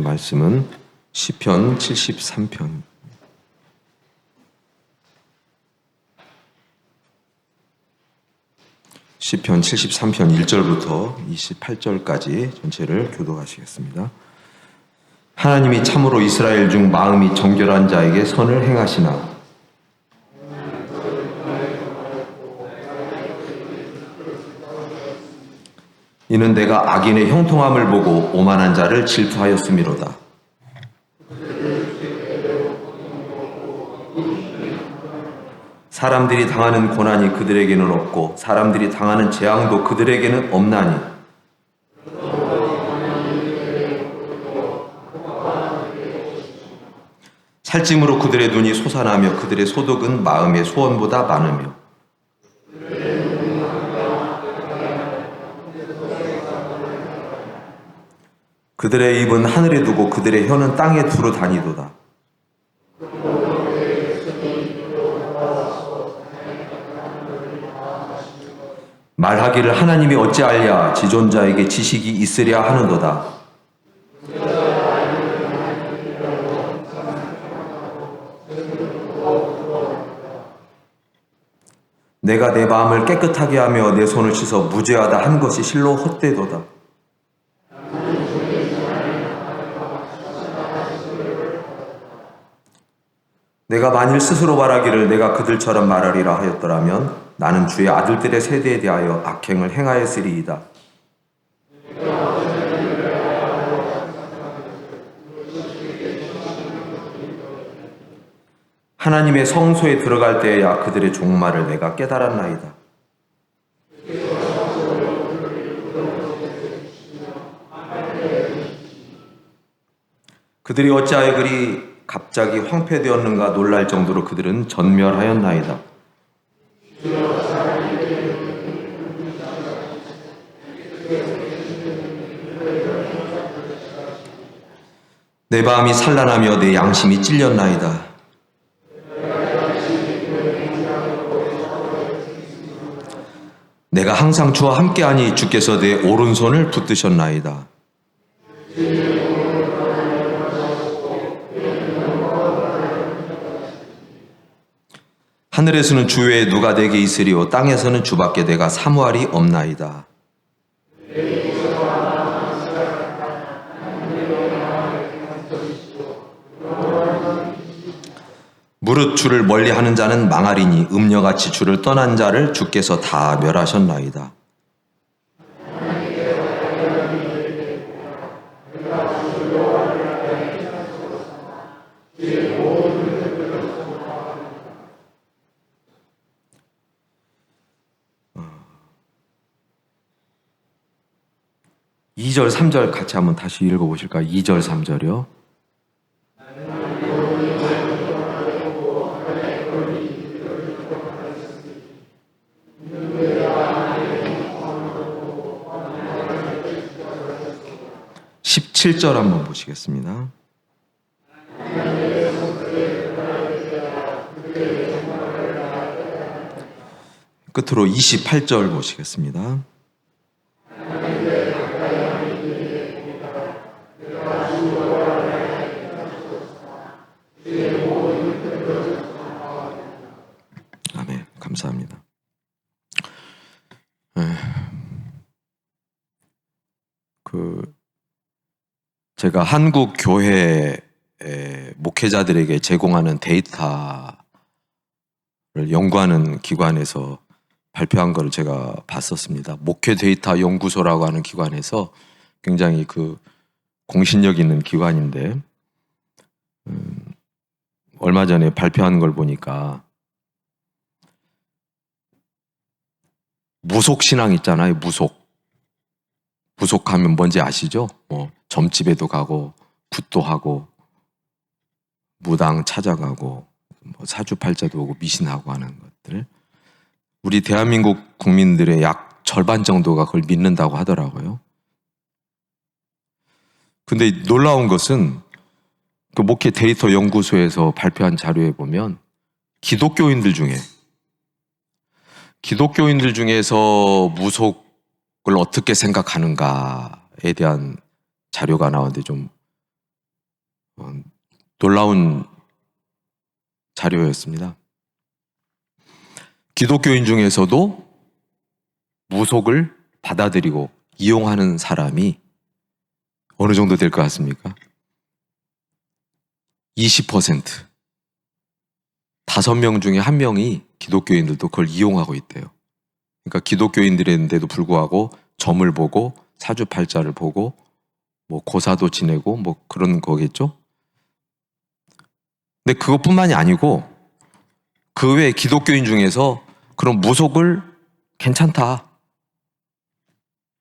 드린 말씀은 시편 73편 시편 73편 1절부터 28절까지 전체를 교독하시겠습니다. 하나님이 참으로 이스라엘 중 마음이 정결한 자에게 선을 행하시나 이는 내가 악인의 형통함을 보고 오만한 자를 질투하였음이로다. 사람들이 당하는 고난이 그들에게는 없고 사람들이 당하는 재앙도 그들에게는 없나니 살찜으로 그들의 눈이 솟아나며 그들의 소득은 마음의 소원보다 많으며 그들의 입은 하늘에 두고 그들의 혀는 땅에 두루 다니도다. 말하기를 하나님이 어찌알랴 지존자에게 지식이 있으랴 하는도다. 내가 내 마음을 깨끗하게 하며 내 손을 씻어 무죄하다 한 것이 실로 헛되도다. 내가 만일 스스로 말하기를 내가 그들처럼 말하리라 하였더라면 나는 주의 아들들의 세대에 대하여 악행을 행하였으리이다. 하나님의 성소에 들어갈 때에야 그들의 종말을 내가 깨달았나이다. 그들이 어찌하여 그리 갑자기 황폐되었는가 놀랄 정도로 그들은 전멸하였나이다. 내 마음이 산란하며 내 양심이 찔렸나이다. 내가 항상 주와 함께하니 주께서 내 오른손을 붙드셨나이다. 하늘에서는 주 외에 누가 내게 있으리요 땅에서는 주밖에 내가 사모할이 없나이다. 무릇 주를 멀리하는 자는 망하리니 음녀같이 주를 떠난 자를 주께서 다 멸하셨나이다. (2절) (3절) 같이 한번 다시 읽어보실까요? 2절 3절이요. (17절) 한번 보시겠습니다. 끝으로 28절 보시겠습니다. 아멘. 감사합니다. 제가 한국 교회 목회자들에게 제공하는 데이터를 연구하는 기관에서 발표한 거를 제가 봤었습니다. 목회 데이터 연구소라고 하는 기관에서 굉장히 공신력 있는 기관인데 얼마 전에 발표한 걸 보니까 무속신앙 있잖아요. 무속하면 뭔지 아시죠? 점집에도 가고 굿도 하고 무당 찾아가고 사주팔자도 오고 미신하고 하는 것들. 우리 대한민국 국민들의 약 절반 정도가 그걸 믿는다고 하더라고요. 근데 놀라운 것은 그 목회 데이터 연구소에서 발표한 자료에 보면 기독교인들 중에서 무속을 어떻게 생각하는가에 대한 자료가 나오는데 좀 놀라운 자료였습니다. 기독교인 중에서도 무속을 받아들이고 이용하는 사람이 어느 정도 될 것 같습니까? 20%. 5명 중에 1명이 기독교인들도 그걸 이용하고 있대요. 그러니까 기독교인들인데도 불구하고 점을 보고 사주팔자를 보고 뭐 고사도 지내고 뭐 그런 거겠죠? 근데 그것뿐만이 아니고 그 외에 기독교인 중에서 그런 무속을 괜찮다,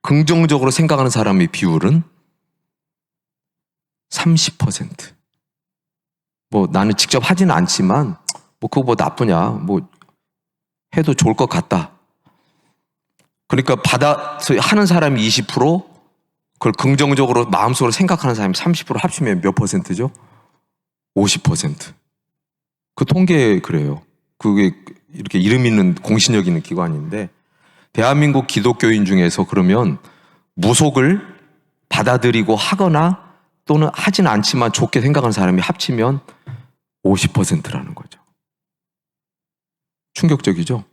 긍정적으로 생각하는 사람의 비율은 30%. 뭐 나는 직접 하지는 않지만 뭐 그거 뭐 나쁘냐, 뭐 해도 좋을 것 같다. 그러니까 받아서 하는 사람이 20%, 그걸 긍정적으로 마음속으로 생각하는 사람이 30% 합치면 몇 퍼센트죠? 50%. 그 통계 그래요. 그게 이렇게 이름 있는 공신력 있는 기관인데, 대한민국 기독교인 중에서 그러면 무속을 받아들이고 하거나 또는 하진 않지만 좋게 생각하는 사람이 합치면 50%라는 거죠. 충격적이죠?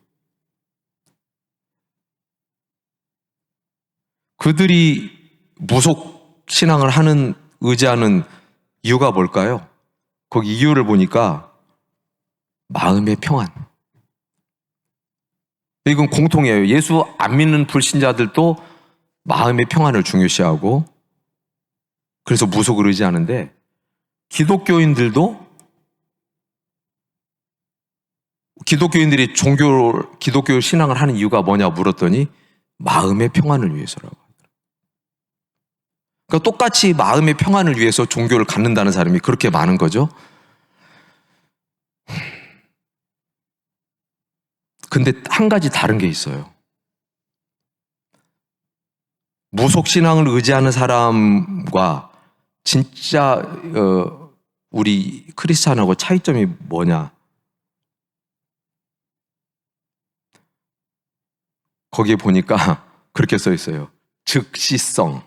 그들이 무속 신앙을 하는, 의지하는 이유가 뭘까요? 거기 이유를 보니까 마음의 평안. 이건 공통이에요. 예수 안 믿는 불신자들도 마음의 평안을 중요시하고 그래서 무속을 의지하는데, 기독교인들이 기독교 신앙을 하는 이유가 뭐냐 물었더니 마음의 평안을 위해서라고 하더라고요. 그러니까 똑같이 마음의 평안을 위해서 종교를 갖는다는 사람이 그렇게 많은 거죠. 근데 한 가지 다른 게 있어요. 무속신앙을 의지하는 사람과 진짜 우리 크리스찬하고 차이점이 뭐냐? 거기에 보니까 그렇게 써 있어요. 즉시성.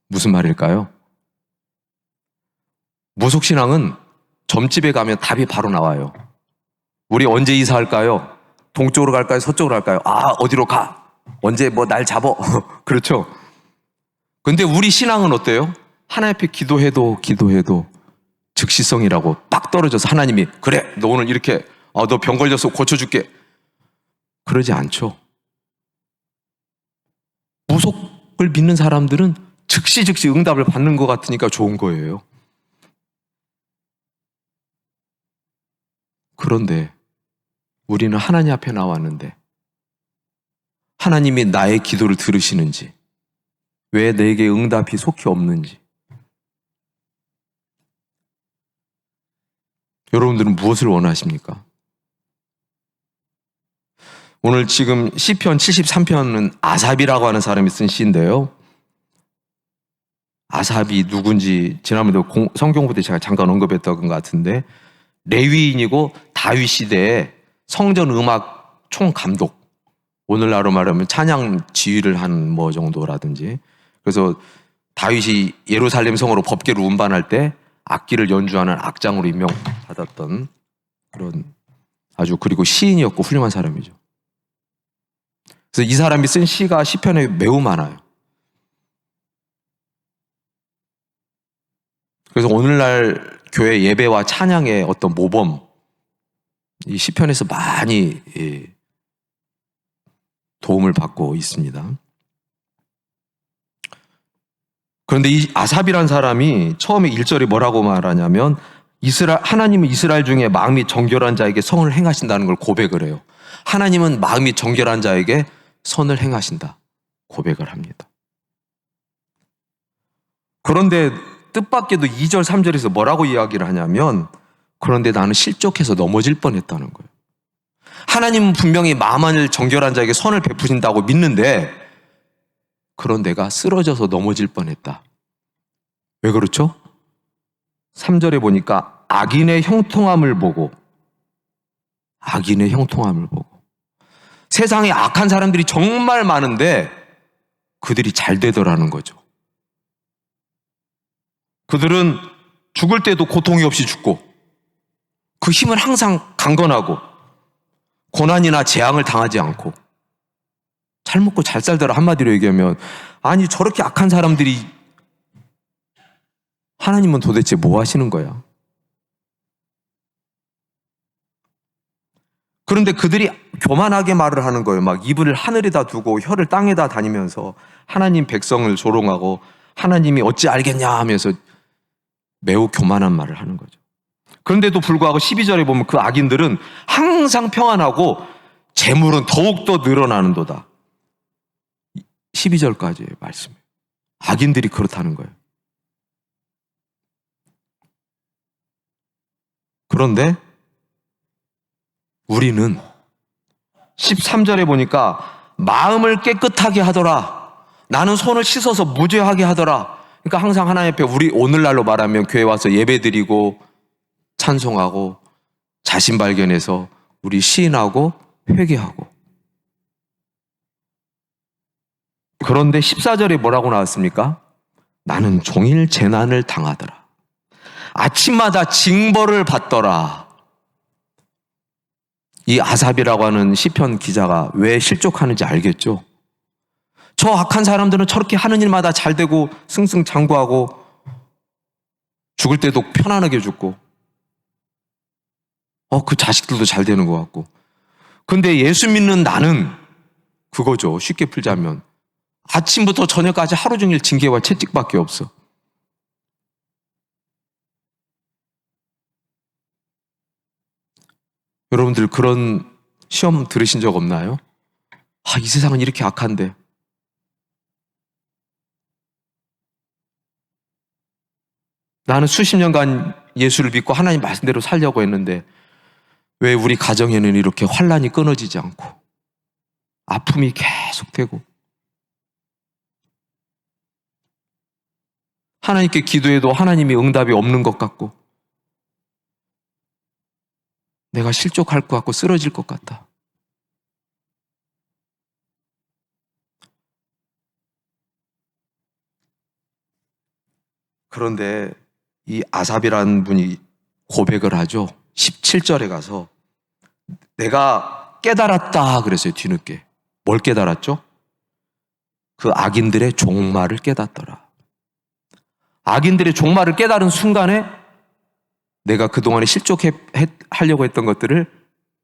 무슨 말일까요? 무속신앙은 점집에 가면 답이 바로 나와요. 우리 언제 이사할까요? 동쪽으로 갈까요? 서쪽으로 갈까요? 어디로 가? 언제 뭐 날 잡어? 그렇죠? 근데 우리 신앙은 어때요? 하나님 앞에 기도해도 즉시성이라고 빡 떨어져서 하나님이 그래, 너 오늘 이렇게 너 병 걸려서 고쳐줄게. 그러지 않죠. 무속을 믿는 사람들은 즉시 응답을 받는 것 같으니까 좋은 거예요. 그런데 우리는 하나님 앞에 나왔는데 하나님이 나의 기도를 들으시는지, 왜 내게 응답이 속히 없는지, 여러분들은 무엇을 원하십니까? 오늘 지금 시편 73편은 아삽이라고 하는 사람이 쓴 시인데요. 아삽이 누군지 지난번에 성경부터 제가 잠깐 언급했던 것 같은데, 레위인이고 다윗 시대에 성전 음악 총감독, 오늘날로 말하면 찬양 지휘를 한 뭐 정도라든지, 그래서 다윗이 예루살렘 성으로 법궤를 운반할 때 악기를 연주하는 악장으로 임명받았던 그런 아주, 그리고 시인이었고 훌륭한 사람이죠. 그래서 이 사람이 쓴 시가 시편에 매우 많아요. 그래서 오늘날 교회 예배와 찬양의 어떤 모범, 이 시편에서 많이 도움을 받고 있습니다. 그런데 이 아삽이란 사람이 처음에 1절에 뭐라고 말하냐면, 하나님은 이스라엘 중에 마음이 정결한 자에게 선을 행하신다는 걸 고백을 해요. 하나님은 마음이 정결한 자에게 선을 행하신다 고백을 합니다. 그런데 뜻밖에도 2절 3절에서 뭐라고 이야기를 하냐면, 그런데 나는 실족해서 넘어질 뻔했다는 거예요. 하나님은 분명히 마음을 정결한 자에게 선을 베푸신다고 믿는데, 그런 내가 쓰러져서 넘어질 뻔했다. 왜 그렇죠? 3절에 보니까 악인의 형통함을 보고, 세상에 악한 사람들이 정말 많은데 그들이 잘 되더라는 거죠. 그들은 죽을 때도 고통이 없이 죽고 그 힘은 항상 강건하고 고난이나 재앙을 당하지 않고 잘 먹고 잘 살더라. 한마디로 얘기하면, 아니 저렇게 악한 사람들이 하나님은 도대체 뭐 하시는 거야? 그런데 그들이 교만하게 말을 하는 거예요. 막 입을 하늘에다 두고 혀를 땅에다 다니면서 하나님 백성을 조롱하고 하나님이 어찌 알겠냐 하면서 매우 교만한 말을 하는 거죠. 그런데도 불구하고 12절에 보면 그 악인들은 항상 평안하고 재물은 더욱더 늘어나는도다. 12절까지의 말씀이에요. 악인들이 그렇다는 거예요. 그런데 우리는 13절에 보니까 마음을 깨끗하게 하더라. 나는 손을 씻어서 무죄하게 하더라. 그러니까 항상 하나님 앞에, 우리 오늘날로 말하면 교회 와서 예배드리고 찬송하고 자신 발견해서 우리 시인하고 회개하고. 그런데 14절에 뭐라고 나왔습니까? 나는 종일 재난을 당하더라. 아침마다 징벌을 받더라. 이 아삽이라고 하는 시편 기자가 왜 실족하는지 알겠죠? 저 악한 사람들은 저렇게 하는 일마다 잘 되고 승승장구하고 죽을 때도 편안하게 죽고 그 자식들도 잘 되는 것 같고. 근데 예수 믿는 나는 그거죠. 쉽게 풀자면 아침부터 저녁까지 하루 종일 징계와 채찍밖에 없어. 여러분들 그런 시험 들으신 적 없나요? 이 세상은 이렇게 악한데. 나는 수십 년간 예수를 믿고 하나님 말씀대로 살려고 했는데 왜 우리 가정에는 이렇게 환란이 끊어지지 않고 아픔이 계속되고 하나님께 기도해도 하나님이 응답이 없는 것 같고 내가 실족할 것 같고 쓰러질 것 같다. 그런데 이 아삽이라는 분이 고백을 하죠. 17절에 가서 내가 깨달았다 그랬어요. 뒤늦게. 뭘 깨달았죠? 그 악인들의 종말을 깨닫더라. 악인들의 종말을 깨달은 순간에 내가 그동안에 실족하려고 했던 것들을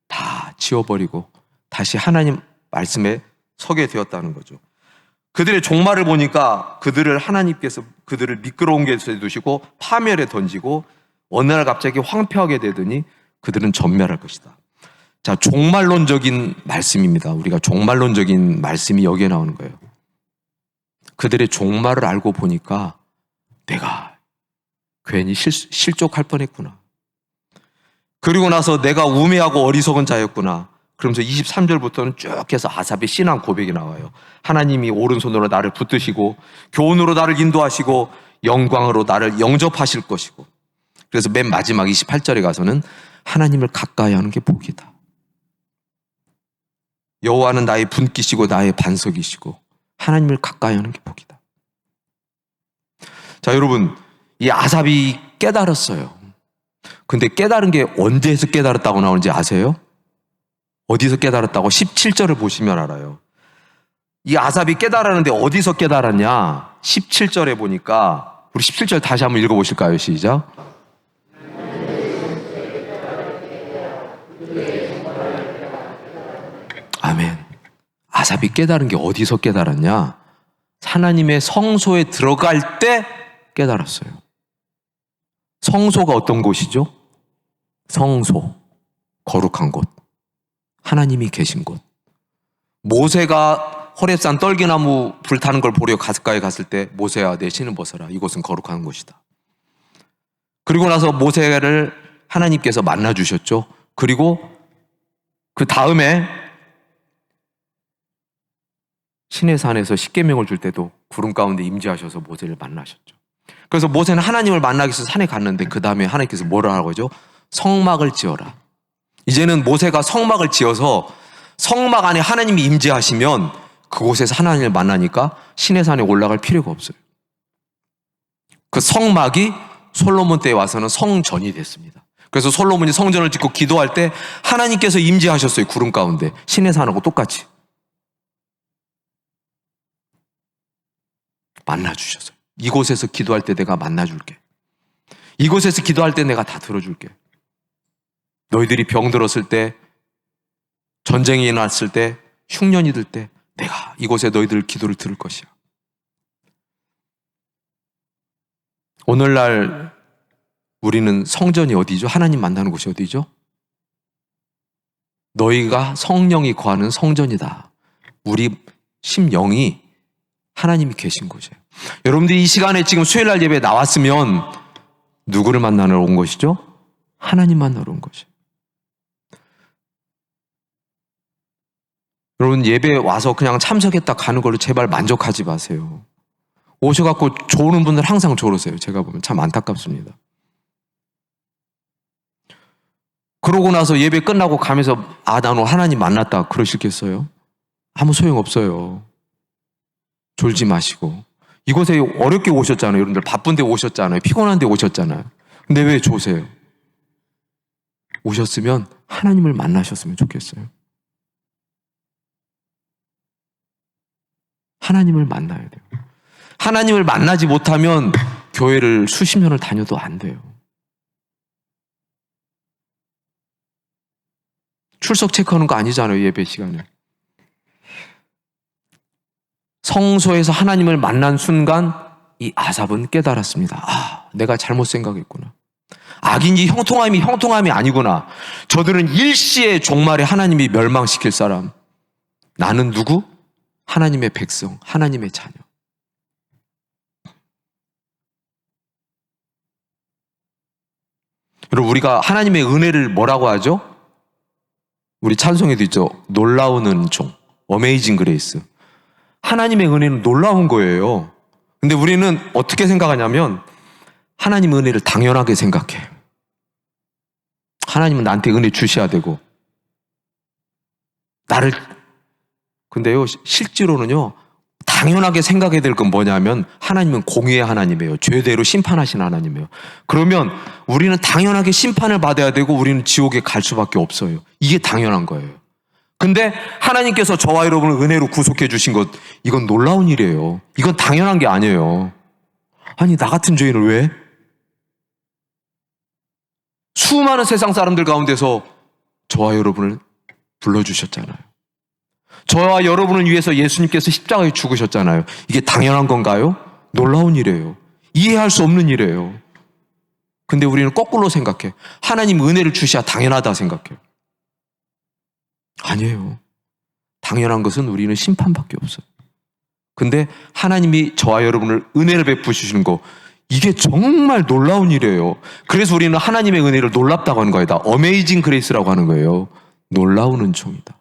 다 지워버리고 다시 하나님 말씀에 서게 되었다는 거죠. 그들의 종말을 보니까 그들을 하나님께서 그들을 미끄러운 곳에 두시고 파멸에 던지고 어느 날 갑자기 황폐하게 되더니 그들은 전멸할 것이다. 자, 종말론적인 말씀입니다. 우리가 종말론적인 말씀이 여기에 나오는 거예요. 그들의 종말을 알고 보니까 내가 괜히 실족할 뻔했구나. 그리고 나서 내가 우매하고 어리석은 자였구나. 그러면서 23절부터는 쭉 해서 아삽의 신앙 고백이 나와요. 하나님이 오른손으로 나를 붙드시고 교훈으로 나를 인도하시고 영광으로 나를 영접하실 것이고. 그래서 맨 마지막 28절에 가서는 하나님을 가까이 하는 게 복이다. 여호와는 나의 분기시고 나의 반석이시고 하나님을 가까이 하는 게 복이다. 자, 여러분, 이 아삽이 깨달았어요. 근데 깨달은 게 언제에서 깨달았다고 나오는지 아세요? 어디서 깨달았다고? 17절을 보시면 알아요. 이 아삽이 깨달았는데 어디서 깨달았냐? 17절에 보니까, 우리 17절 다시 한번 읽어보실까요? 시작. 아멘. 아삽이 깨달은 게 어디서 깨달았냐? 하나님의 성소에 들어갈 때 깨달았어요. 성소가 어떤 곳이죠? 성소, 거룩한 곳, 하나님이 계신 곳. 모세가 호렙산 떨기나무 불타는 걸 보려 가까이 갔을 때 모세야 내 신을 벗어라, 이곳은 거룩한 곳이다. 그리고 나서 모세를 하나님께서 만나주셨죠. 그리고 그 다음에 시내산에서 십계명을 줄 때도 구름 가운데 임재하셔서 모세를 만나셨죠. 그래서 모세는 하나님을 만나기 위해서 산에 갔는데 그 다음에 하나님께서 뭐라 하라고 하죠? 성막을 지어라. 이제는 모세가 성막을 지어서 성막 안에 하나님이 임재하시면 그곳에서 하나님을 만나니까 시내산에 올라갈 필요가 없어요. 그 성막이 솔로몬 때에 와서는 성전이 됐습니다. 그래서 솔로몬이 성전을 짓고 기도할 때 하나님께서 임재하셨어요. 구름 가운데. 신의 산하고 똑같이 만나주셨어요. 이곳에서 기도할 때 내가 만나줄게. 이곳에서 기도할 때 내가 다 들어줄게. 너희들이 병들었을 때, 전쟁이 났을 때, 흉년이 들 때 내가 이곳에 너희들 기도를 들을 것이야. 오늘날 우리는 성전이 어디죠? 하나님 만나는 곳이 어디죠? 너희가 성령이 거하는 성전이다. 우리 심령이 하나님이 계신 곳이에요. 여러분들이 이 시간에 지금 수요일날 예배에 나왔으면 누구를 만나러 온 것이죠? 하나님 만나러 온 것이에요. 여러분, 예배에 와서 그냥 참석했다 가는 걸로 제발 만족하지 마세요. 오셔갖고 조는 분들 항상 조르세요. 제가 보면 참 안타깝습니다. 그러고 나서 예배 끝나고 가면서 나는 하나님 만났다 그러시겠어요? 아무 소용없어요. 졸지 마시고. 이곳에 어렵게 오셨잖아요. 여러분들 바쁜데 오셨잖아요. 피곤한데 오셨잖아요. 근데 왜 조세요? 오셨으면 하나님을 만나셨으면 좋겠어요. 하나님을 만나야 돼요. 하나님을 만나지 못하면 교회를 수십 년을 다녀도 안 돼요. 출석 체크하는 거 아니잖아요. 예배 시간에. 성소에서 하나님을 만난 순간 이 아삽은 깨달았습니다. 내가 잘못 생각했구나. 악인지 형통함이 아니구나. 저들은 일시의 종말에 하나님이 멸망시킬 사람. 나는 누구? 하나님의 백성, 하나님의 자녀. 여러분, 우리가 하나님의 은혜를 뭐라고 하죠? 우리 찬송에도 있죠. 놀라운 은총, 어메이징 그레이스. 하나님의 은혜는 놀라운 거예요. 근데 우리는 어떻게 생각하냐면 하나님 은혜를 당연하게 생각해. 하나님은 나한테 은혜 주셔야 되고 근데요, 실제로는요, 당연하게 생각해야 될 건 뭐냐면 하나님은 공의의 하나님이에요. 죄대로 심판하신 하나님이에요. 그러면 우리는 당연하게 심판을 받아야 되고 우리는 지옥에 갈 수밖에 없어요. 이게 당연한 거예요. 근데 하나님께서 저와 여러분을 은혜로 구속해 주신 것, 이건 놀라운 일이에요. 이건 당연한 게 아니에요. 아니, 나 같은 죄인을 왜? 수많은 세상 사람들 가운데서 저와 여러분을 불러주셨잖아요. 저와 여러분을 위해서 예수님께서 십자가에 죽으셨잖아요. 이게 당연한 건가요? 놀라운 일이에요. 이해할 수 없는 일이에요. 근데 우리는 거꾸로 생각해. 하나님 은혜를 주셔야 당연하다 생각해요. 아니에요. 당연한 것은 우리는 심판밖에 없어요. 근데 하나님이 저와 여러분을 은혜를 베푸시는 거, 이게 정말 놀라운 일이에요. 그래서 우리는 하나님의 은혜를 놀랍다고 하는 거예요. 어메이징 그레이스라고 하는 거예요. 놀라운 은총이다.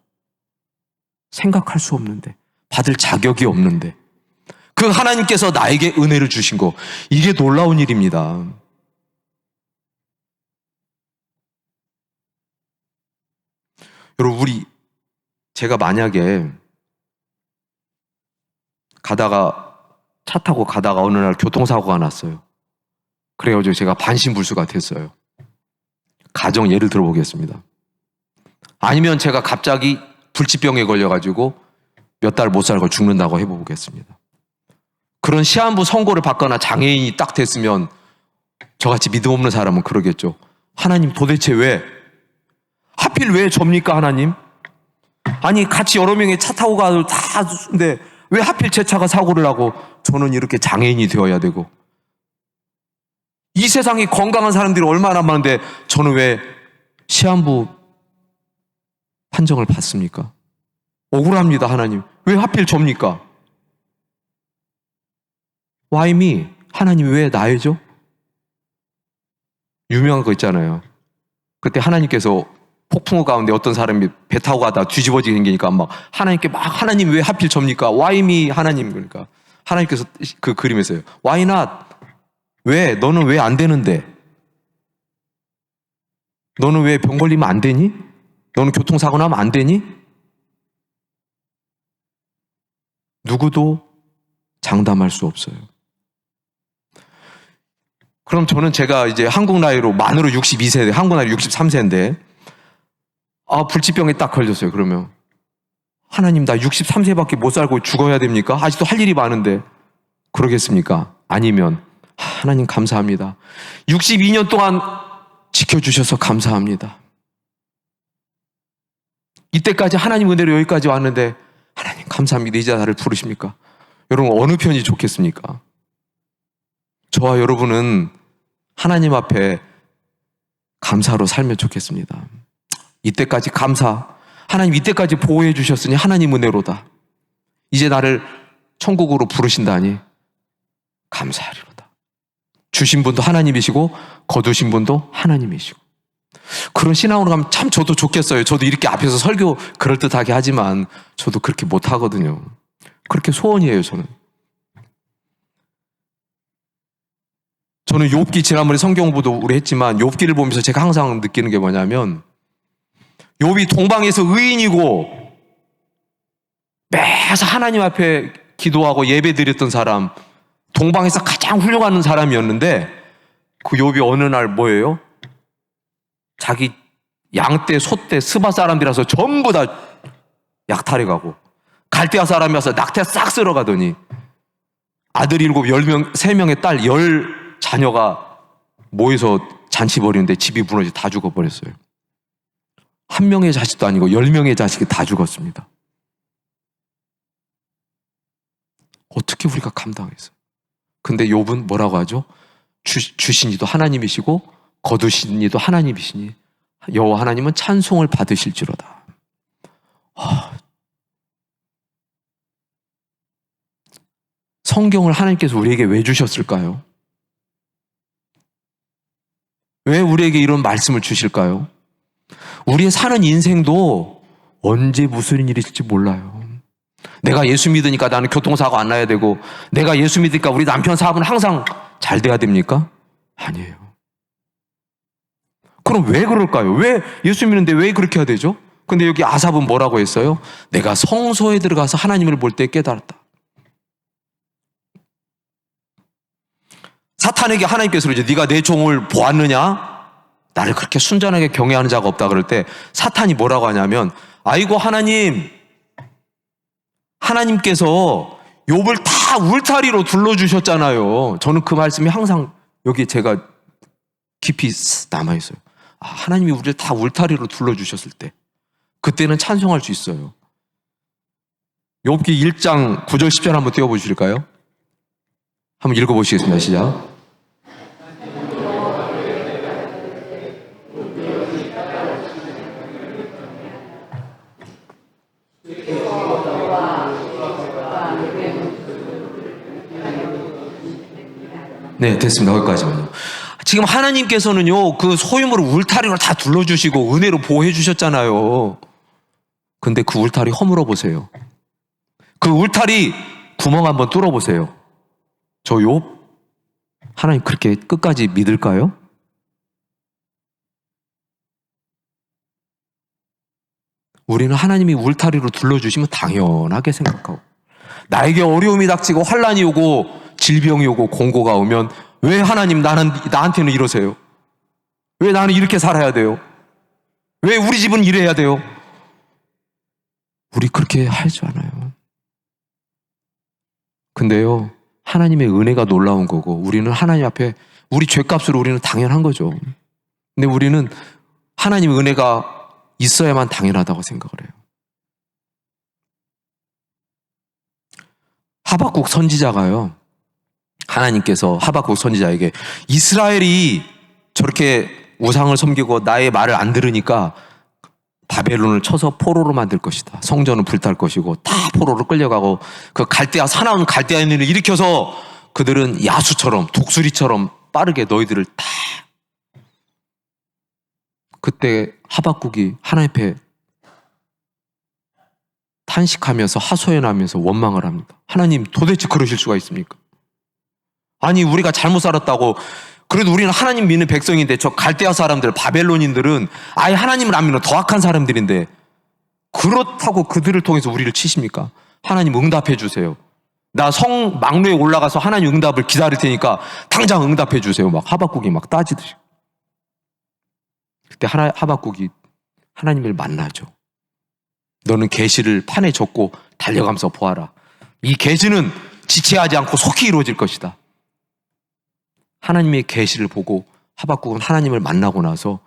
생각할 수 없는데, 받을 자격이 없는데, 그 하나님께서 나에게 은혜를 주신 거, 이게 놀라운 일입니다. 여러분, 제가 만약에 차 타고 가다가 어느 날 교통사고가 났어요. 그래가지고 제가 반신불수가 됐어요. 가정 예를 들어보겠습니다. 아니면 제가 갑자기 불치병에 걸려가지고 몇 달 못 살고 죽는다고 해보겠습니다. 그런 시한부 선고를 받거나 장애인이 딱 됐으면 저같이 믿음 없는 사람은 그러겠죠. 하나님 도대체 왜? 하필 왜 접니까, 하나님? 아니, 같이 여러 명이 차 타고 가도 다 근데 왜 하필 제 차가 사고를 하고 저는 이렇게 장애인이 되어야 되고, 이 세상에 건강한 사람들이 얼마나 많은데 저는 왜 시한부 판정을 받습니까? 억울합니다, 하나님. 왜 하필 접니까? Why me? 하나님 왜 나예죠? 유명한 거 있잖아요. 그때 하나님께서 폭풍우 가운데 어떤 사람이 배 타고 가다 뒤집어지게 생기니까 하나님 왜 하필 접니까? Why me? 하나님. 그러니까 하나님께서 그 그림에서요. Why not? 왜? 너는 왜 안 되는데? 너는 왜 병 걸리면 안 되니? 너는 교통사고 나면 안 되니? 누구도 장담할 수 없어요. 그럼 저는 제가 이제 한국 나이로 만으로 62세, 한국 나이 63세인데, 불치병에 딱 걸렸어요. 그러면 하나님, 나 63세밖에 못 살고 죽어야 됩니까? 아직도 할 일이 많은데 그러겠습니까? 아니면 하나님 감사합니다. 62년 동안 지켜주셔서 감사합니다. 이때까지 하나님 은혜로 여기까지 왔는데 하나님 감사합니다. 이제 나를 부르십니까? 여러분, 어느 편이 좋겠습니까? 저와 여러분은 하나님 앞에 감사로 살면 좋겠습니다. 이때까지 감사. 하나님 이때까지 보호해 주셨으니 하나님 은혜로다. 이제 나를 천국으로 부르신다니 감사하리로다. 주신 분도 하나님이시고 거두신 분도 하나님이시고. 그런 신앙으로 가면 참 저도 좋겠어요. 저도 이렇게 앞에서 설교 그럴듯하게 하지만 저도 그렇게 못하거든요. 그렇게 소원이에요. 저는 욥기, 지난번에 성경 공부도 우리 했지만 욥기를 보면서 제가 항상 느끼는 게 뭐냐면, 욥이 동방에서 의인이고 매사 하나님 앞에 기도하고 예배드렸던 사람, 동방에서 가장 훌륭한 사람이었는데, 그 욥이 어느 날 뭐예요? 자기 양떼, 소떼, 스바 사람들이라서 전부 다 약탈해 가고, 갈대아 사람이 와서 낙태 싹 쓸어가더니 아들 7, 10명, 3명의 딸 10자녀가 모여서 잔치 벌이는데 집이 무너져 다 죽어버렸어요. 한 명의 자식도 아니고 10명의 자식이 다 죽었습니다. 어떻게 우리가 감당했어요? 근데 욥은 뭐라고 하죠? 주신 이도 하나님이시고 거두신 이도 하나님이시니 여호와 하나님은 찬송을 받으실지로다. 성경을 하나님께서 우리에게 왜 주셨을까요? 왜 우리에게 이런 말씀을 주실까요? 우리의 사는 인생도 언제 무슨 일이 있을지 몰라요. 내가 예수 믿으니까 나는 교통사고 안 나야 되고, 내가 예수 믿으니까 우리 남편 사업은 항상 잘 돼야 됩니까? 아니에요. 그럼 왜 그럴까요? 왜 예수 믿는데 왜 그렇게 해야 되죠? 근데 여기 아삽은 뭐라고 했어요? 내가 성소에 들어가서 하나님을 볼 때 깨달았다. 사탄에게 하나님께서 이제 네가 내 종을 보았느냐? 나를 그렇게 순전하게 경외하는 자가 없다 그럴 때 사탄이 뭐라고 하냐면, 아이고 하나님께서 욥을 다 울타리로 둘러주셨잖아요. 저는 그 말씀이 항상 여기 제가 깊이 남아있어요. 하나님이 우리를 다 울타리로 둘러주셨을 때 그때는 찬송할 수 있어요. 욥기 1장 9절 10절 한번 띄워보실까요? 한번 읽어보시겠습니다. 시작. 네, 됐습니다. 거기까지만요. 지금 하나님께서는요, 그 소유물을 울타리로 다 둘러주시고 은혜로 보호해 주셨잖아요. 근데 그 울타리 허물어 보세요. 그 울타리 구멍 한번 뚫어 보세요. 저 욥 하나님 그렇게 끝까지 믿을까요? 우리는 하나님이 울타리로 둘러주시면 당연하게 생각하고, 나에게 어려움이 닥치고 환난이 오고 질병이 오고 공고가 오면 왜 하나님 나한테는 이러세요? 왜 나는 이렇게 살아야 돼요? 왜 우리 집은 이래야 돼요? 우리 그렇게 하지 않아요. 근데요, 하나님의 은혜가 놀라운 거고, 우리는 하나님 앞에 우리 죄값으로 우리는 당연한 거죠. 근데 우리는 하나님의 은혜가 있어야만 당연하다고 생각을 해요. 하박국 선지자가요, 하나님께서 하박국 선지자에게 이스라엘이 저렇게 우상을 섬기고 나의 말을 안 들으니까 바벨론을 쳐서 포로로 만들 것이다. 성전은 불탈 것이고 다 포로로 끌려가고 그 사나운 갈대아인을 일으켜서 그들은 야수처럼 독수리처럼 빠르게 너희들을 다. 그때 하박국이 하나님 앞에 탄식하면서 하소연하면서 원망을 합니다. 하나님 도대체 그러실 수가 있습니까? 아니 우리가 잘못 살았다고, 그래도 우리는 하나님 믿는 백성인데 저 갈대아 사람들, 바벨론인들은 아예 하나님을 안 믿는 더 악한 사람들인데 그렇다고 그들을 통해서 우리를 치십니까? 하나님 응답해 주세요. 나 성 막루에 올라가서 하나님 응답을 기다릴 테니까 당장 응답해 주세요. 막 하박국이 막 따지듯이. 그때 하박국이 하나님을 만나죠. 너는 계시를 판에 적고 달려가면서 보아라. 이 계시는 지체하지 않고 속히 이루어질 것이다. 하나님의 계시를 보고 하박국은 하나님을 만나고 나서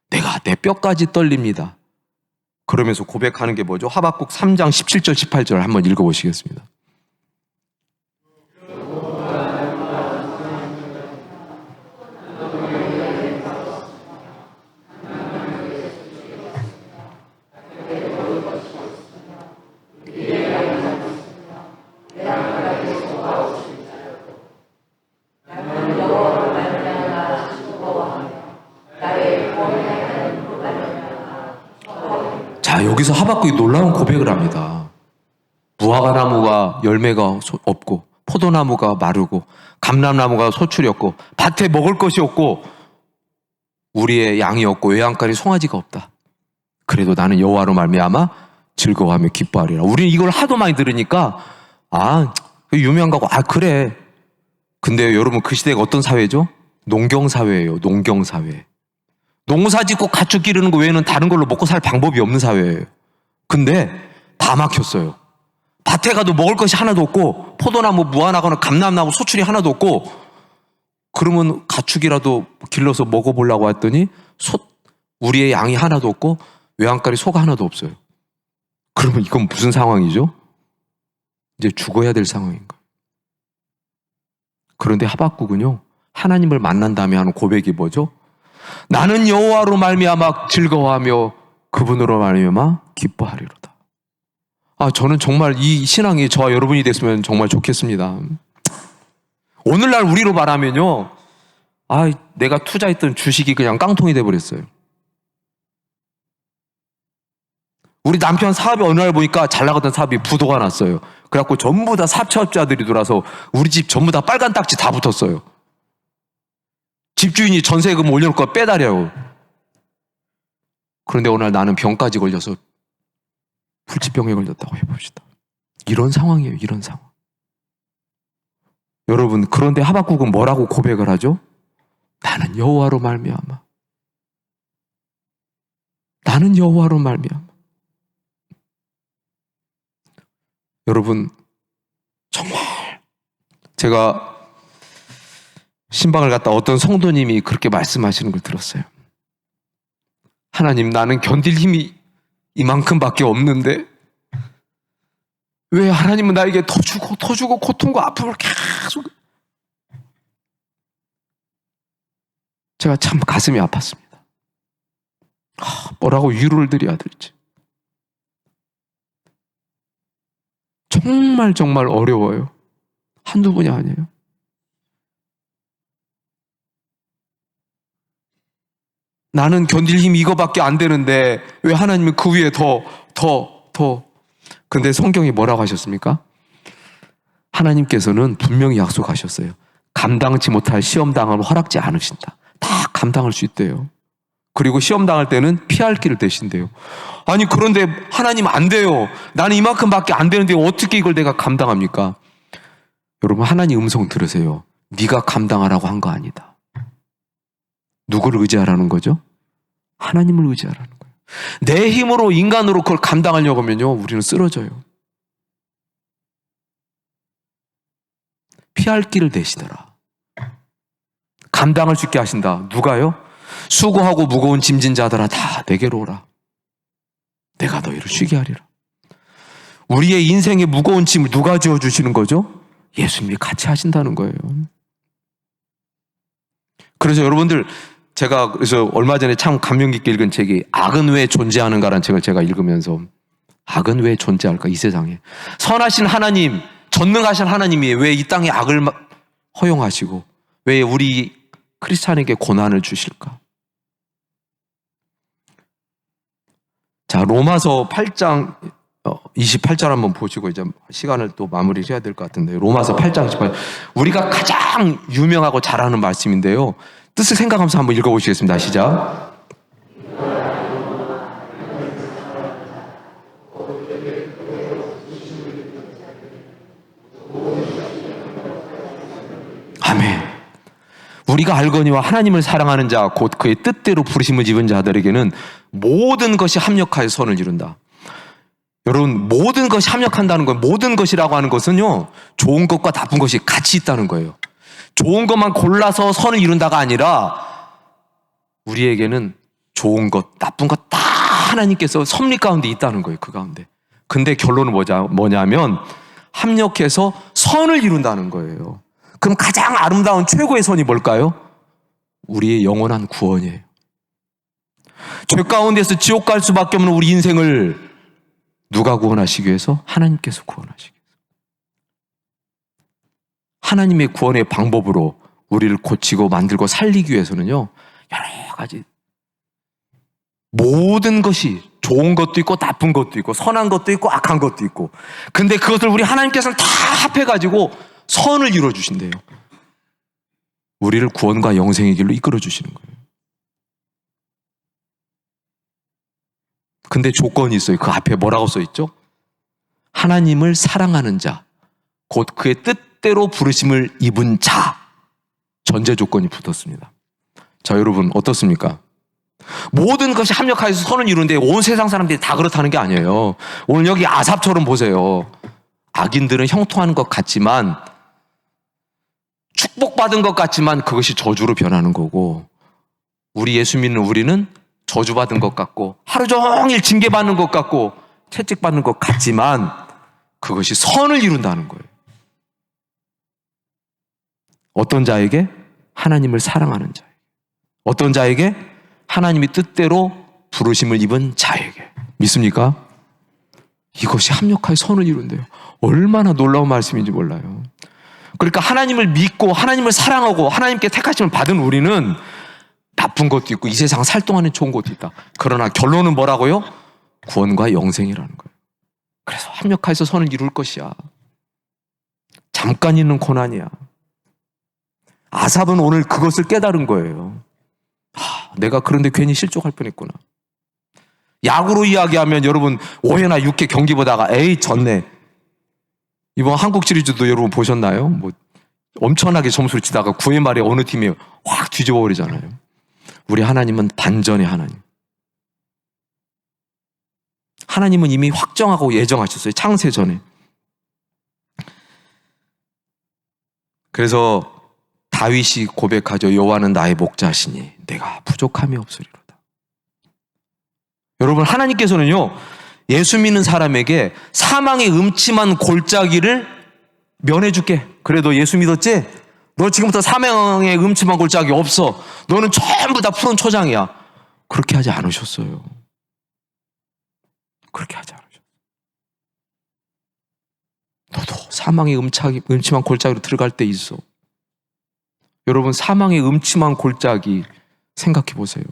내가 내 뼈까지 떨립니다. 그러면서 고백하는 게 뭐죠? 하박국 3장 17절 18절 한번 읽어보시겠습니다. 자, 여기서 하박국이 놀라운 고백을 합니다. 무화과 나무가 열매가 없고 포도나무가 마르고 감람나무가 소출이 없고 밭에 먹을 것이 없고 우리의 양이 없고 외양간에 송아지가 없다. 그래도 나는 여호와로 말미암아 즐거워하며 기뻐하리라. 우리는 이걸 하도 많이 들으니까 유명한 거고 그래. 근데 여러분 그 시대가 어떤 사회죠? 농경사회예요. 농경사회. 농사 짓고 가축 기르는 거 외에는 다른 걸로 먹고 살 방법이 없는 사회예요. 근데 다 막혔어요. 밭에 가도 먹을 것이 하나도 없고 포도나무, 무화과나무, 감람나무, 소출이 하나도 없고 그러면 가축이라도 길러서 먹어보려고 했더니 우리의 양이 하나도 없고 외양간에 소가 하나도 없어요. 그러면 이건 무슨 상황이죠? 이제 죽어야 될 상황인 거예요. 그런데 하박국은요, 하나님을 만난 다음에 하는 고백이 뭐죠? 나는 여호와로 말미암아 즐거워하며 그분으로 말미암아 기뻐하리로다. 저는 정말 이 신앙이 저와 여러분이 됐으면 정말 좋겠습니다. 오늘날 우리로 말하면요, 내가 투자했던 주식이 그냥 깡통이 돼버렸어요. 우리 남편 사업이 어느 날 보니까 잘 나가던 사업이 부도가 났어요. 그래갖고 전부 다 사채업자들이 들어와서 우리 집 전부 다 빨간 딱지 다 붙었어요. 집주인이 전세금 올려놓을 거 빼달라고. 그런데 오늘 나는 병까지 걸려서 불치병에 걸렸다고 해봅시다. 이런 상황이에요. 이런 상황. 여러분, 그런데 하박국은 뭐라고 고백을 하죠? 나는 여호와로 말미암아. 나는 여호와로 말미암아. 여러분, 정말 제가 신방을 갔다 어떤 성도님이 그렇게 말씀하시는 걸 들었어요. 하나님, 나는 견딜 힘이 이만큼밖에 없는데 왜 하나님은 나에게 더 주고 고통과 아픔을 계속. 제가 참 가슴이 아팠습니다. 뭐라고 위로를 드려야 될지. 정말 어려워요. 한두 분이 아니에요. 나는 견딜 힘이 이거밖에 안 되는데 왜 하나님은 그 위에 더. 근데 성경이 뭐라고 하셨습니까? 하나님께서는 분명히 약속하셨어요. 감당치 못할 시험 당함을 허락지 않으신다. 다 감당할 수 있대요. 그리고 시험 당할 때는 피할 길을 대신대요. 그런데 하나님 안 돼요. 나는 이만큼밖에 안 되는데 어떻게 이걸 내가 감당합니까? 여러분, 하나님 음성 들으세요. 네가 감당하라고 한 거 아니다. 누구를 의지하라는 거죠? 하나님을 의지하라는 거예요. 내 힘으로, 인간으로 그걸 감당하려고 하면요, 우리는 쓰러져요. 피할 길을 대시더라. 감당할 수 있게 하신다. 누가요? 수고하고 무거운 짐진 자들아 다 내게로 오라. 내가 너희를 쉬게 하리라. 우리의 인생의 무거운 짐을 누가 지어주시는 거죠? 예수님이 같이 하신다는 거예요. 그래서 여러분들, 제가 그래서 얼마 전에 참 감명 깊게 읽은 책이 악은 왜 존재하는가라는 책을 제가 읽으면서, 악은 왜 존재할까 이 세상에. 선하신 하나님, 전능하신 하나님이 왜 이 땅에 악을 허용하시고 왜 우리 크리스찬에게 고난을 주실까? 자, 로마서 8장 28절 한번 보시고 이제 시간을 또 마무리를 해야 될 것 같은데, 로마서 8장 28절, 우리가 가장 유명하고 잘 아는 말씀인데요, 뜻을 생각하면서 한번 읽어보시겠습니다. 시작. 우리가 알거니와 하나님을 사랑하는 자 곧 그의 뜻대로 부르심을 입은 자들에게는 모든 것이 합력하여 선을 이룬다. 여러분, 모든 것이 합력한다는 건, 모든 것이라고 하는 것은요, 좋은 것과 나쁜 것이 같이 있다는 거예요. 좋은 것만 골라서 선을 이룬다가 아니라 우리에게는 좋은 것, 나쁜 것 다 하나님께서 섭리 가운데 있다는 거예요. 그 가운데. 근데 결론은 뭐냐면 합력해서 선을 이룬다는 거예요. 그럼 가장 아름다운 최고의 선이 뭘까요? 우리의 영원한 구원이에요. 죄 가운데서 지옥 갈 수밖에 없는 우리 인생을 누가 구원하시기 위해서? 하나님께서 구원하시기 위해서. 하나님의 구원의 방법으로 우리를 고치고 만들고 살리기 위해서는요, 여러 가지 모든 것이 좋은 것도 있고 나쁜 것도 있고 선한 것도 있고 악한 것도 있고, 근데 그것을 우리 하나님께서는 다 합해가지고 선을 이루어주신대요. 우리를 구원과 영생의 길로 이끌어주시는 거예요. 근데 조건이 있어요. 그 앞에 뭐라고 써있죠? 하나님을 사랑하는 자, 곧 그의 뜻대로 부르심을 입은 자, 전제 조건이 붙었습니다. 자, 여러분 어떻습니까? 모든 것이 합력하여서 선을 이루는데 온 세상 사람들이 다 그렇다는 게 아니에요. 오늘 여기 아삽처럼 보세요. 악인들은 형통하는 것 같지만, 축복받은 것 같지만 그것이 저주로 변하는 거고, 우리 예수 믿는 우리는 저주받은 것 같고 하루 종일 징계받는 것 같고 채찍받는 것 같지만 그것이 선을 이룬다는 거예요. 어떤 자에게? 하나님을 사랑하는 자에게. 어떤 자에게? 하나님의 뜻대로 부르심을 입은 자에게. 믿습니까? 이것이 합력하여 선을 이룬대요. 얼마나 놀라운 말씀인지 몰라요. 그러니까 하나님을 믿고 하나님을 사랑하고 하나님께 택하심을 받은 우리는 나쁜 것도 있고 이 세상 살동하는 좋은 것도 있다. 그러나 결론은 뭐라고요? 구원과 영생이라는 거예요. 그래서 합력하여서 선을 이룰 것이야. 잠깐 있는 고난이야. 아삽은 오늘 그것을 깨달은 거예요. 내가 그런데 괜히 실족할 뻔했구나. 야구로 이야기하면 여러분 5회나 6회 경기 보다가 에이 졌네. 이번 한국 시리즈도 여러분 보셨나요? 뭐 엄청나게 점수를 치다가 9회 말에 어느 팀이 확 뒤집어 버리잖아요. 우리 하나님은 반전의 하나님. 하나님은 이미 확정하고 예정하셨어요. 창세 전에. 그래서 다윗이 고백하죠. 여호와는 나의 목자시니 내가 부족함이 없으리로다. 여러분, 하나님께서는요, 예수 믿는 사람에게 사망의 음침한 골짜기를 면해줄게. 그래, 너 예수 믿었지? 너 지금부터 사망의 음침한 골짜기 없어. 너는 전부 다 푸른 초장이야. 그렇게 하지 않으셨어요. 그렇게 하지 않으셨어요. 너도 사망의 음침한 골짜기로 들어갈 때 있어. 여러분, 사망의 음침한 골짜기 생각해 보세요.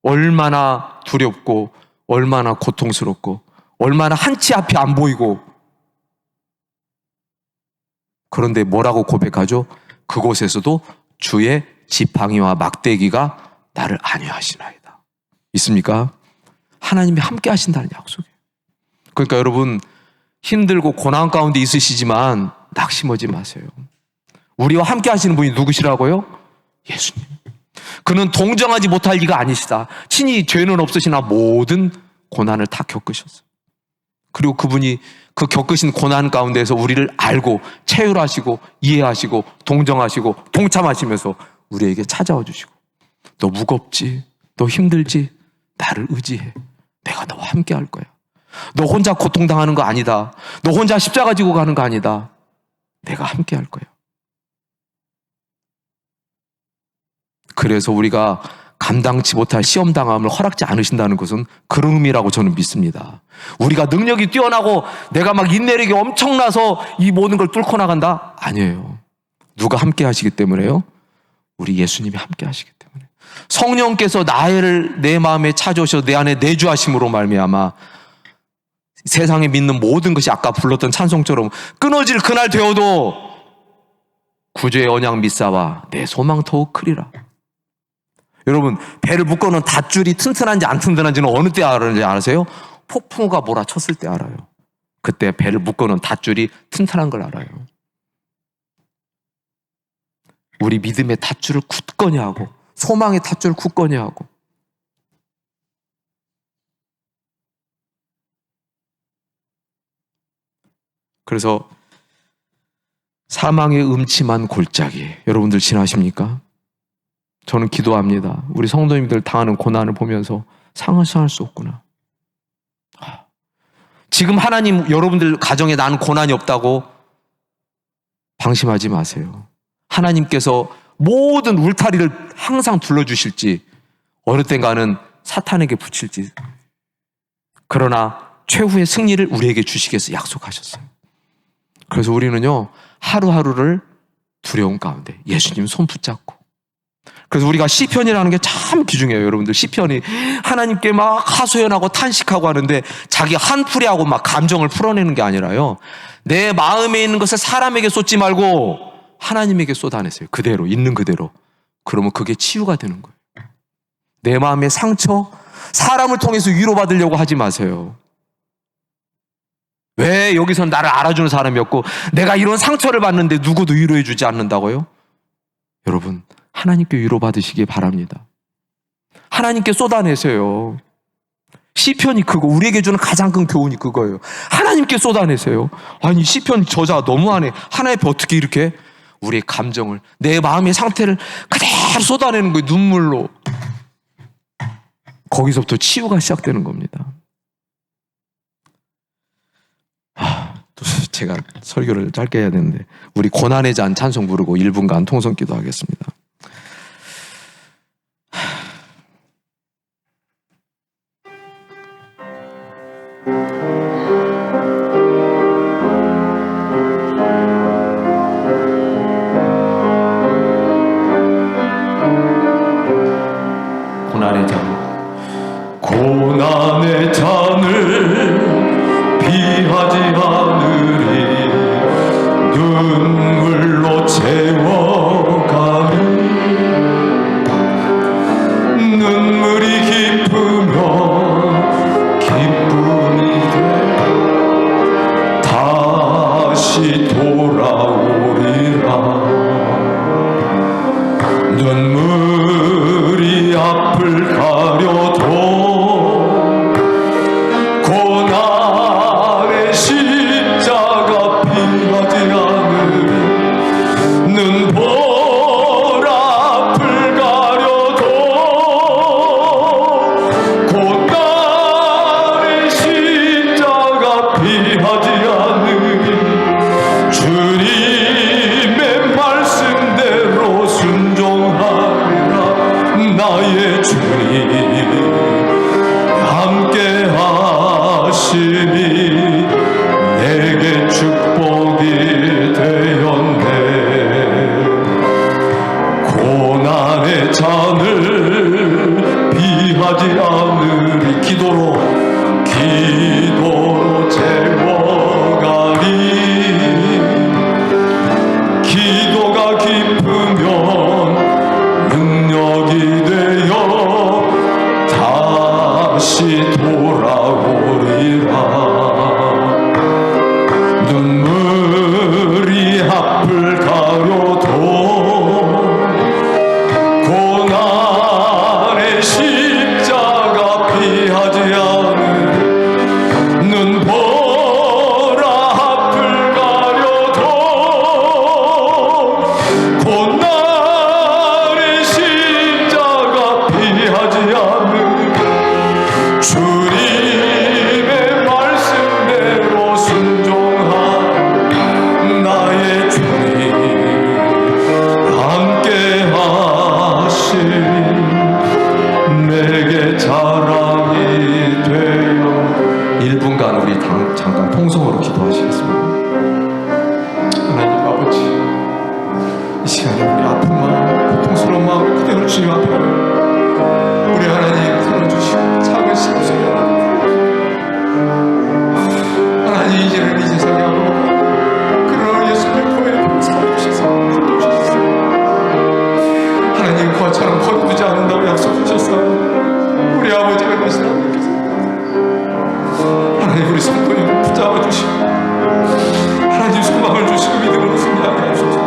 얼마나 두렵고 얼마나 고통스럽고 얼마나 한치 앞이 안 보이고, 그런데 뭐라고 고백하죠? 그곳에서도 주의 지팡이와 막대기가 나를 안위하시나이다. 있습니까? 하나님이 함께 하신다는 약속이에요. 그러니까 여러분, 힘들고 고난 가운데 있으시지만 낙심하지 마세요. 우리와 함께 하시는 분이 누구시라고요? 예수님. 그는 동정하지 못할 이가 아니시다. 친히 죄는 없으시나 모든 고난을 다 겪으셨어요. 그리고 그분이 그 겪으신 고난 가운데서 우리를 알고 체휼하시고 이해하시고 동정하시고 동참하시면서 우리에게 찾아와 주시고, 너 무겁지? 너 힘들지? 나를 의지해. 내가 너와 함께 할 거야. 너 혼자 고통당하는 거 아니다. 너 혼자 십자가 지고 가는 거 아니다. 내가 함께 할 거야. 그래서 우리가 감당치 못할 시험당함을 허락지 않으신다는 것은 그런 의미라고 저는 믿습니다. 우리가 능력이 뛰어나고 내가 막 인내력이 엄청나서 이 모든 걸 뚫고 나간다? 아니에요. 누가 함께 하시기 때문에요? 우리 예수님이 함께 하시기 때문에. 성령께서 나를 내 마음에 찾아오셔서 내 안에 내주하심으로 말미암아 세상에 믿는 모든 것이 아까 불렀던 찬송처럼 끊어질 그날 되어도 구주의 언약 믿사와 내 소망 더욱 크리라. 여러분, 배를 묶어놓은 닷줄이 튼튼한지 안 튼튼한지는 어느 때 알았는지 아세요? 폭풍우가 몰아쳤을 때 알아요. 그때 배를 묶어놓은 닷줄이 튼튼한 걸 알아요. 우리 믿음의 탯줄을 굳건히 하고 소망의 탯줄을 굳건히 하고 그래서 사망의 음침한 골짜기 여러분들 지나십니까? 저는 기도합니다. 우리 성도님들 당하는 고난을 보면서 상상할 수 없구나. 지금 하나님 여러분들 가정에 나는 고난이 없다고 방심하지 마세요. 하나님께서 모든 울타리를 항상 둘러주실지 어느 땐가는 사탄에게 붙일지 그러나 최후의 승리를 우리에게 주시겠어 약속하셨어요. 그래서 우리는요 하루하루를 두려움 가운데 예수님 손 붙잡고 그래서 우리가 시편이라는 게 참 귀중해요. 여러분들 시편이 하나님께 막 하소연하고 탄식하고 하는데 자기 한풀이하고 막 감정을 풀어내는 게 아니라요 내 마음에 있는 것을 사람에게 쏟지 말고 하나님에게 쏟아내세요. 그대로 있는 그대로. 그러면 그게 치유가 되는 거예요. 내 마음의 상처 사람을 통해서 위로받으려고 하지 마세요. 왜 여기서 나를 알아주는 사람이 없고 내가 이런 상처를 받는데 누구도 위로해 주지 않는다고요? 여러분 하나님께 위로받으시기 바랍니다. 하나님께 쏟아내세요. 시편이 그거 우리에게 주는 가장 큰 교훈이 그거예요. 하나님께 쏟아내세요. 아니 시편 저자 너무하네. 하나님 앞에 어떻게 이렇게 우리의 감정을 내 마음의 상태를 그대로 쏟아내는 거예요. 눈물로. 거기서부터 치유가 시작되는 겁니다. 또 제가 설교를 짧게 해야 되는데 우리 고난의 잔 찬송 부르고 1분간 통성 기도하겠습니다. 고난의 잔 고난의 잔을 피하지 않으리 눈물로 채워가리 눈물이 깊으면 기쁨이 돼 다시 돌아오리라 눈물이 앞을 가려도 고난의 십자가 피하지 않으리 눈볼 앞을 가려도 고난의 십자가 피하지 않으리 주님의 말씀대로 순종하리라 나의 주님 함께 하시니 내게 축복이 되었네 고난의 잔을 피하지 않으리 기도로 채워가리 기도가 깊으면 능력이 되어 다시 돌아오리라 눈물이 앞을 가려도 고난의 십자가 피하지 않으리 눈보라 앞을 가려도 고난의 십자가 피하지 않으리 주님의 말씀대로 순종한 나의 주님 함께 하시니 내게 자랑이 되어 1분간 우리 잠깐 통성으로 기도하시겠습니다. 하나님 아버지 이 시간에 우리 아픈 마음 고통스러운 마음을 그대로 주님 앞에 우리 하나님 들어주시고 작은 심수에 하나님 이제는 이 세상에 그러나 예수님의 보혈로 살아주셔서 거둬주셨어 하나님 그와처럼 거둬두지 않는다고 약속 주셨어요. 우리 아버지가 되신 하나님께서 하나님 우리 성도님을 붙잡아 주시고 하나님 소망을 주시고 믿음으로 승리하게 하소서.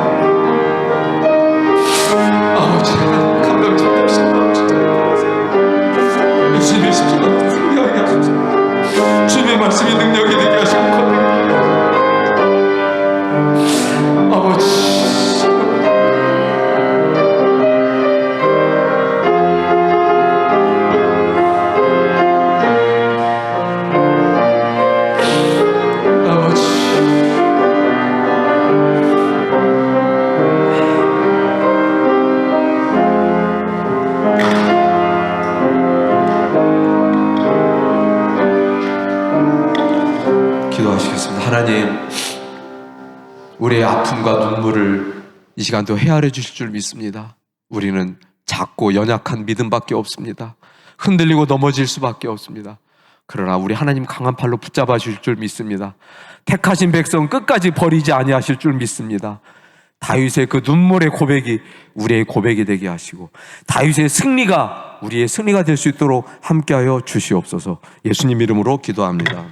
우리의 아픔과 눈물을 이 시간도 헤아려 주실 줄 믿습니다. 우리는 작고 연약한 믿음밖에 없습니다. 흔들리고 넘어질 수밖에 없습니다. 그러나 우리 하나님 강한 팔로 붙잡아 주실 줄 믿습니다. 택하신 백성 끝까지 버리지 아니하실 줄 믿습니다. 다윗의 그 눈물의 고백이 우리의 고백이 되게 하시고 다윗의 승리가 우리의 승리가 될 수 있도록 함께하여 주시옵소서. 예수님 이름으로 기도합니다.